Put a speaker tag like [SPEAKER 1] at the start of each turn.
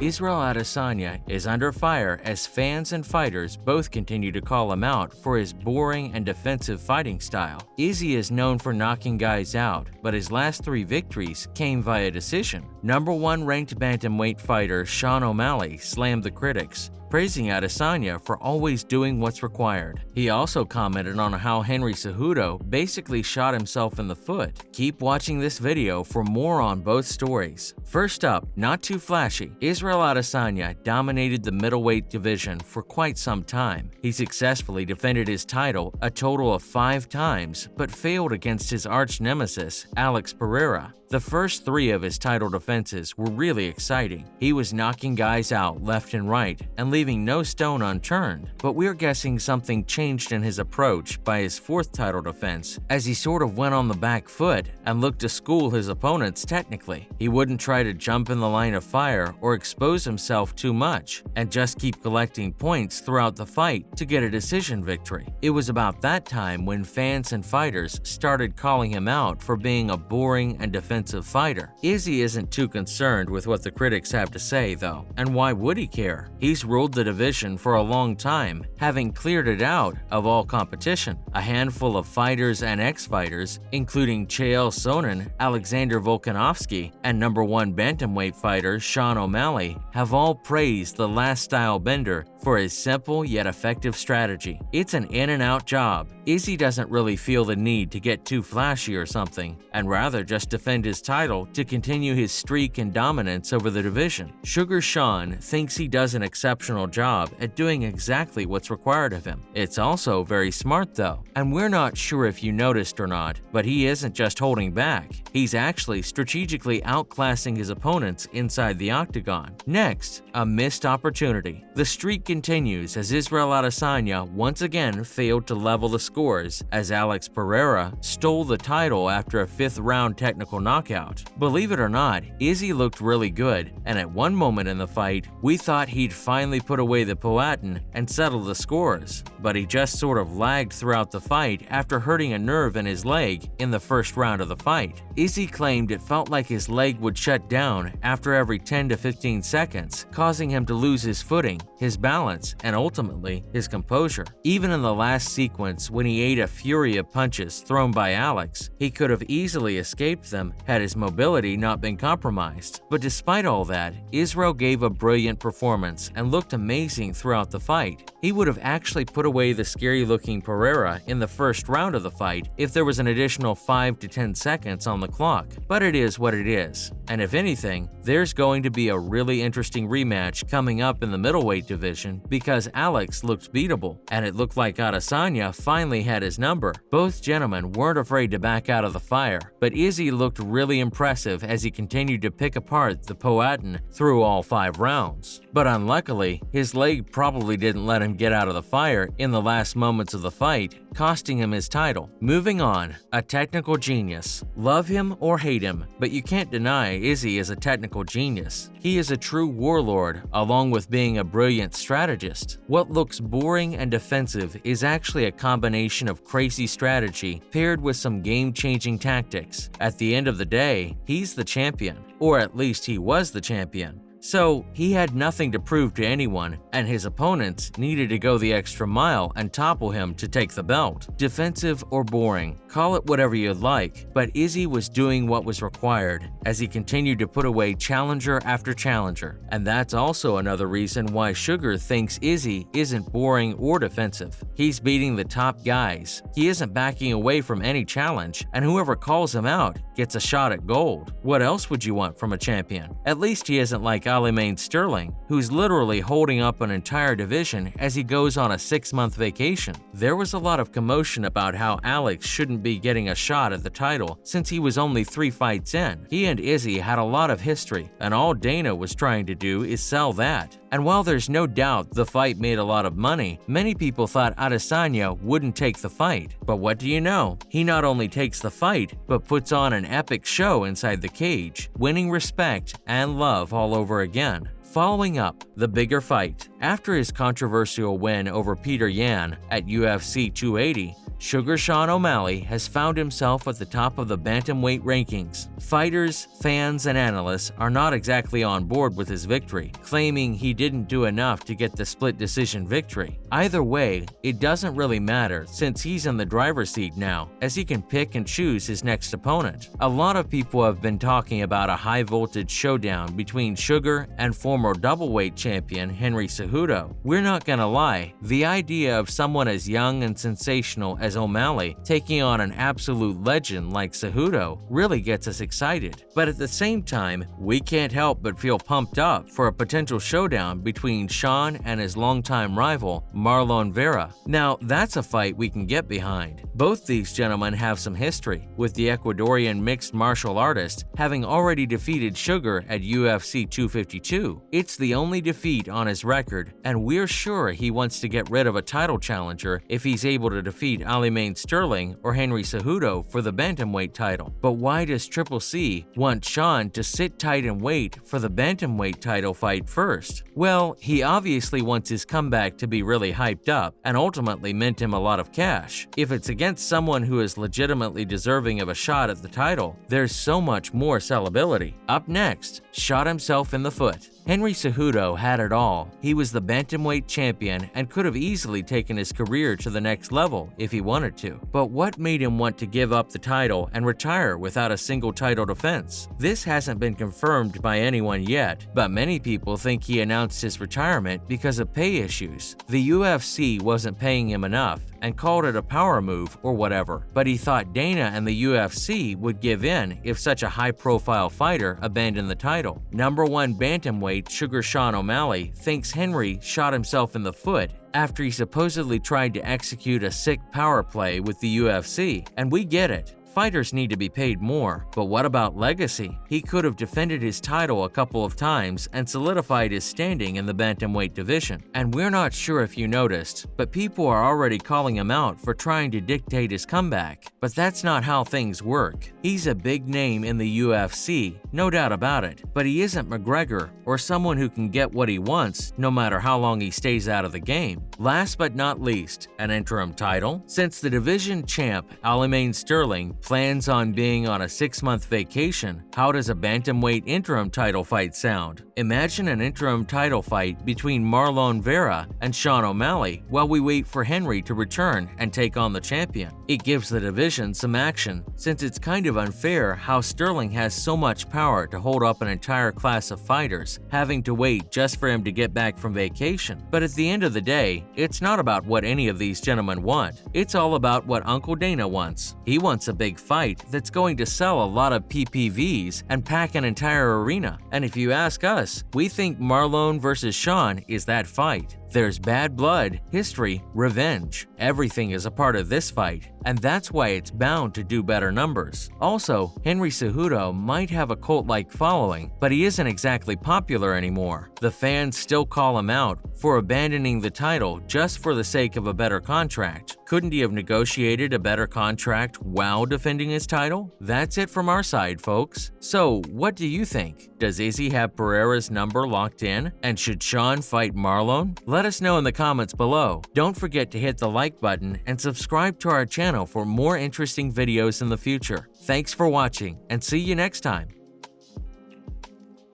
[SPEAKER 1] Israel Adesanya is under fire as fans and fighters both continue to call him out for his boring and defensive fighting style. Izzy is known for knocking guys out, but his last 3 victories came via decision. Number 1 ranked bantamweight fighter Sean O'Malley slammed the critics, praising Adesanya for always doing what's required. He also commented on how Henry Cejudo basically shot himself in the foot. Keep watching this video for more on both stories. First up, not too flashy, Israel Adesanya dominated the middleweight division for quite some time. He successfully defended his title a total of 5 times, but failed against his arch nemesis, Alex Pereira. The first 3 of his title defenses were really exciting. He was knocking guys out left and right and leaving no stone unturned, but we're guessing something changed in his approach by his 4th title defense, as he sort of went on the back foot and looked to school his opponents technically. He wouldn't try to jump in the line of fire or expose himself too much, and just keep collecting points throughout the fight to get a decision victory. It was about that time when fans and fighters started calling him out for being a boring and defensive fighter. Izzy isn't too concerned with what the critics have to say though, and why would he care? He's ruled the division for a long time, having cleared it out of all competition. A handful of fighters and ex-fighters, including Chael Sonnen, Alexander Volkanovski, and number 1 bantamweight fighter Sean O'Malley, have all praised the last style bender for his simple yet effective strategy. It's an in-and-out job. Izzy doesn't really feel the need to get too flashy or something, and rather just defend his title to continue his streak and dominance over the division. Sugar Sean thinks he does an exceptional job at doing exactly what's required of him. It's also very smart though, and we're not sure if you noticed or not, but he isn't just holding back. He's actually strategically outclassing his opponents inside the octagon. Next, a missed opportunity. The streak continues as Israel Adesanya once again failed to level the scores, as Alex Pereira stole the title after a 5th-round technical knockout. Believe it or not, Izzy looked really good, and at one moment in the fight, we thought he'd finally put away the Powhatan and settle the scores, but he just sort of lagged throughout the fight after hurting a nerve in his leg in the first round of the fight. Izzy claimed it felt like his leg would shut down after every 10 to 15 seconds, causing him to lose his footing, his balance, and ultimately his composure. Even in the last sequence when he ate a fury of punches thrown by Alex, he could have easily escaped them had his mobility not been compromised. But despite all that, Israel gave a brilliant performance and looked amazing throughout the fight. He would have actually put away the scary-looking Pereira in the first round of the fight if there was an additional 5 to 10 seconds on the clock. But it is what it is, and if anything, there's going to be a really interesting rematch coming up in the middleweight division because Alex looked beatable, and it looked like Adesanya finally had his number. Both gentlemen weren't afraid to back out of the fire, but Izzy looked really impressive as he continued to pick apart the Powhatan through all 5 rounds. But unluckily, his leg probably didn't let him get out of the fire in the last moments of the fight, costing him his title. Moving on, a technical genius. Love him or hate him, but you can't deny Izzy is a technical genius. He is a true warlord, along with being a brilliant strategist. What looks boring and defensive is actually a combination of crazy strategy paired with some game-changing tactics. At the end of the day, he's the champion, or at least he was the champion. So, he had nothing to prove to anyone, and his opponents needed to go the extra mile and topple him to take the belt. Defensive or boring, call it whatever you'd like, but Izzy was doing what was required as he continued to put away challenger after challenger. And that's also another reason why Sugar thinks Izzy isn't boring or defensive. He's beating the top guys, he isn't backing away from any challenge, and whoever calls him out gets a shot at gold. What else would you want from a champion? At least he isn't like Aljamain Sterling, who's literally holding up an entire division as he goes on a 6-month vacation. There was a lot of commotion about how Alex shouldn't be getting a shot at the title since he was only 3 fights in. He and Izzy had a lot of history, and all Dana was trying to do is sell that. And while there's no doubt the fight made a lot of money, many people thought Adesanya wouldn't take the fight. But what do you know? He not only takes the fight, but puts on an epic show inside the cage, winning respect and love all over again. Following up, the bigger fight. After his controversial win over Peter Yan at UFC 280, Sugar Sean O'Malley has found himself at the top of the bantamweight rankings. Fighters, fans, and analysts are not exactly on board with his victory, claiming he didn't do enough to get the split decision victory. Either way, it doesn't really matter since he's in the driver's seat now, as he can pick and choose his next opponent. A lot of people have been talking about a high-voltage showdown between Sugar and former doubleweight champion Henry Cejudo. We're not gonna lie, the idea of someone as young and sensational as O'Malley taking on an absolute legend like Cejudo really gets us excited. But at the same time, we can't help but feel pumped up for a potential showdown between Sean and his longtime rival, Marlon Vera. Now, that's a fight we can get behind. Both these gentlemen have some history, with the Ecuadorian mixed martial artist having already defeated Sugar at UFC 252. It's the only defeat on his record, and we're sure he wants to get rid of a title challenger if he's able to defeat Aljamain Sterling or Henry Cejudo for the bantamweight title. But why does Triple C want Sean to sit tight and wait for the bantamweight title fight first? Well, he obviously wants his comeback to be really hyped up and ultimately mint him a lot of cash. If it's against someone who is legitimately deserving of a shot at the title, there's so much more sellability. Up next, shot himself in the foot. Henry Cejudo had it all. He was the bantamweight champion and could have easily taken his career to the next level if he wanted to. But what made him want to give up the title and retire without a single title defense? This hasn't been confirmed by anyone yet, but many people think he announced his retirement because of pay issues. The UFC wasn't paying him enough and called it a power move or whatever, but he thought Dana and the UFC would give in if such a high-profile fighter abandoned the title. Number 1 bantamweight Sugar Sean O'Malley thinks Henry shot himself in the foot after he supposedly tried to execute a sick power play with the UFC, and we get it. Fighters need to be paid more, but what about legacy? He could have defended his title a couple of times and solidified his standing in the bantamweight division. And we're not sure if you noticed, but people are already calling him out for trying to dictate his comeback. But that's not how things work. He's a big name in the UFC, no doubt about it, but he isn't McGregor or someone who can get what he wants no matter how long he stays out of the game. Last but not least, an interim title. Since the division champ Aljamain Sterling plans on being on a 6-month vacation, how does a bantamweight interim title fight sound? Imagine an interim title fight between Marlon Vera and Sean O'Malley while we wait for Henry to return and take on the champion. It gives the division some action, since it's kind of unfair how Sterling has so much power to hold up an entire class of fighters, having to wait just for him to get back from vacation. But at the end of the day, it's not about what any of these gentlemen want. It's all about what Uncle Dana wants. He wants a big fight that's going to sell a lot of PPVs and pack an entire arena. And if you ask us, we think Marlon versus Sean is that fight. There's bad blood, history, revenge. Everything is a part of this fight, and that's why it's bound to do better numbers. Also, Henry Cejudo might have a cult-like following, but he isn't exactly popular anymore. The fans still call him out for abandoning the title just for the sake of a better contract. Couldn't he have negotiated a better contract while defending his title? That's it from our side, folks. So, what do you think? Does Izzy have Pereira's number locked in? And should Sean fight Marlon? Let us know in the comments below. Don't forget to hit the like button and subscribe to our channel for more interesting videos in the future. Thanks for watching, and see you next time.